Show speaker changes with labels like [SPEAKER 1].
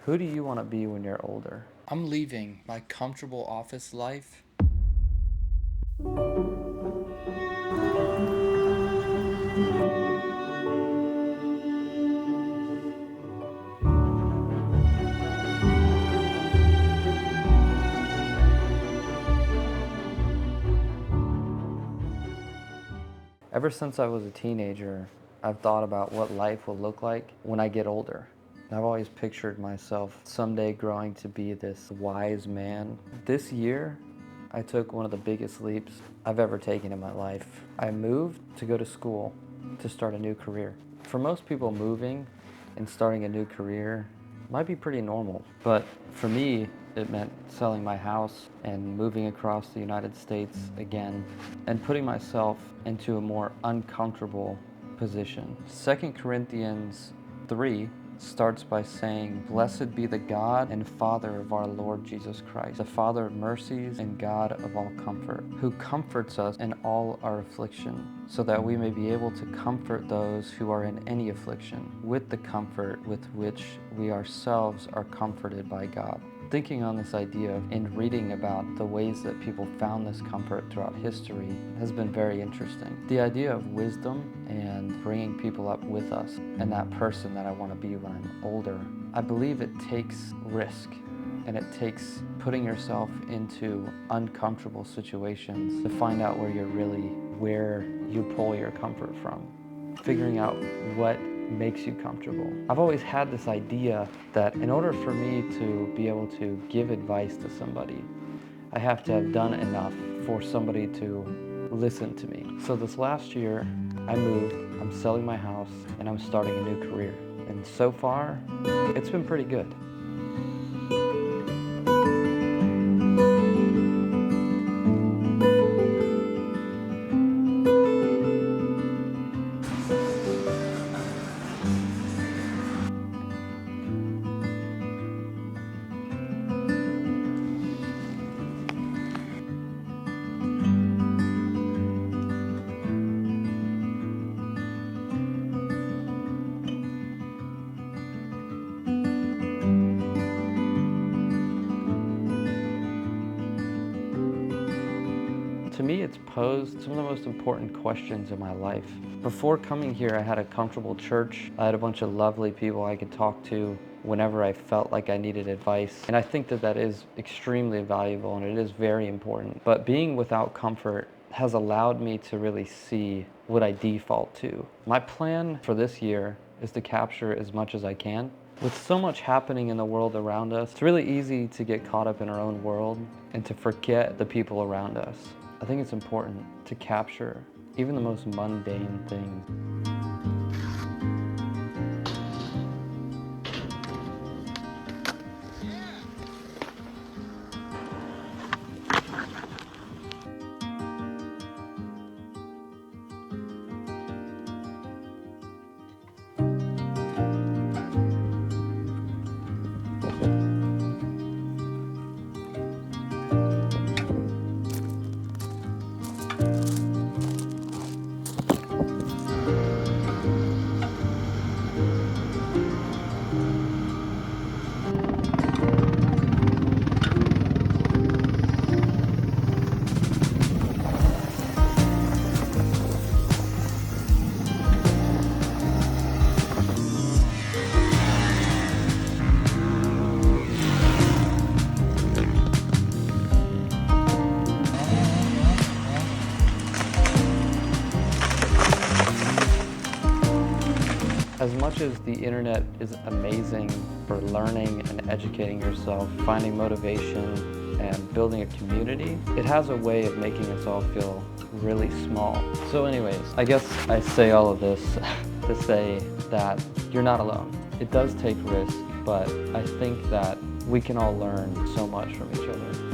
[SPEAKER 1] Who do you want to be when you're older?
[SPEAKER 2] I'm leaving my comfortable office life.
[SPEAKER 1] Ever since I was a teenager, I've thought about what life will look like when I get older. I've always pictured myself someday growing to be this wise man. This year, I took one of the biggest leaps I've ever taken in my life. I moved to go to school to start a new career. For most people, moving and starting a new career might be pretty normal, but for me, it meant selling my house and moving across the United States again and putting myself into a more uncomfortable position. 2 Corinthians 3 starts by saying, "Blessed be the God and Father of our Lord Jesus Christ, the Father of mercies and God of all comfort, who comforts us in all our affliction, so that we may be able to comfort those who are in any affliction with the comfort with which we ourselves are comforted by God." Thinking on this idea and reading about the ways that people found this comfort throughout history has been very interesting. The idea of wisdom and bringing people up with us and that person that I want to be when I'm older, I believe it takes risk and it takes putting yourself into uncomfortable situations to find out where you pull your comfort from. Figuring out what makes you comfortable. I've always had this idea that in order for me to be able to give advice to somebody, I have to have done enough for somebody to listen to me. So this last year, I moved, I'm selling my house, and I'm starting a new career. And so far, it's been pretty good. To me, it's posed some of the most important questions in my life. Before coming here, I had a comfortable church. I had a bunch of lovely people I could talk to whenever I felt like I needed advice. And I think that that is extremely valuable and it is very important. But being without comfort has allowed me to really see what I default to. My plan for this year is to capture as much as I can. With so much happening in the world around us, it's really easy to get caught up in our own world and to forget the people around us. I think it's important to capture even the most mundane things. As much as the internet is amazing for learning and educating yourself, finding motivation and building a community, it has a way of making us all feel really small. So anyways, I guess I say all of this to say that you're not alone. It does take risk, but I think that we can all learn so much from each other.